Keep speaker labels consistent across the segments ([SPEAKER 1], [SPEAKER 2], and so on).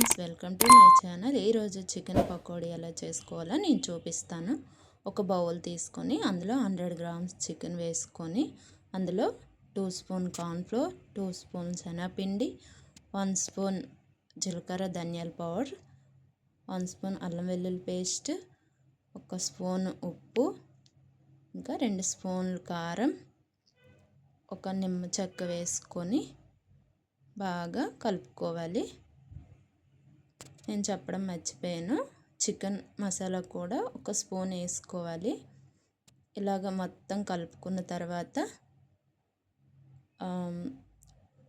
[SPEAKER 1] Friends, welcome to my channel. ఈరోజు chicken pakodi ఎలా చేసుకోవాలో నేను చూపిస్తాను. ఒక బౌల్ తీసుకొని అందులో 100 గ్రామ్స్ చికెన్ వేసుకొని అందులో 2 స్పూన్ కార్న్ఫ్లోర్, 2 స్పూన్ శనగపిండి, 1 స్పూన్ జీలకర్ర ధనియాల పౌడర్, 1 స్పూన్ అల్లం వెల్లుల్లి పేస్ట్, 1 స్పూన్ ఉప్పు, ఇంకా 2 స్పూన్లు కారం, ఒక నిమ్మ చెక్క వేసుకొని బాగా కలుపుకోవాలి. నేను చెప్పడం మర్చిపోయాను, చికెన్ మసాలా కూడా 1 స్పూన్ వేసుకోవాలి. ఇలాగ మొత్తం కలుపుకున్న తర్వాత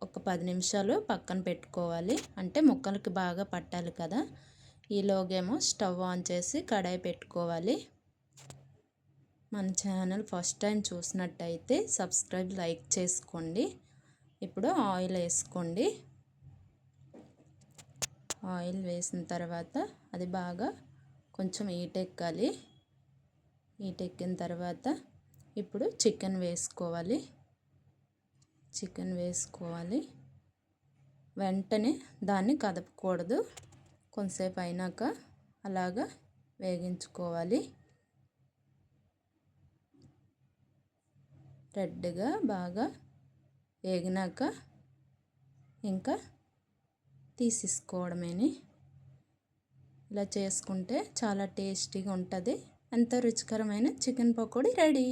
[SPEAKER 1] ఒక 10 నిమిషాలు పక్కన పెట్టుకోవాలి. అంటే ముక్కలకి బాగా పట్టాలి కదా. ఈలోగేమో స్టవ్ ఆన్ చేసి కడాయి పెట్టుకోవాలి. మన ఛానల్ ఫస్ట్ టైం చూసినట్టయితే సబ్స్క్రైబ్, లైక్ చేసుకోండి. ఇప్పుడు ఆయిల్ వేసుకోండి. ఆయిల్ వేసిన తర్వాత అది బాగా కొంచెం హీట్ ఎక్కాలి. హీట్ ఎక్కిన తర్వాత ఇప్పుడు చికెన్ వేసుకోవాలి. వెంటనే దాన్ని కదపకూడదు. కొంతసేపు అయినాక అలాగా వేగించుకోవాలి. రెడ్గా బాగా వేగినాక ఇంకా తీసేసుకోవడమేని. ఇలా చేసుకుంటే చాలా టేస్టీగా ఉంటుంది. ఎంతో రుచికరమైన చికెన్ పకోడీ రెడీ.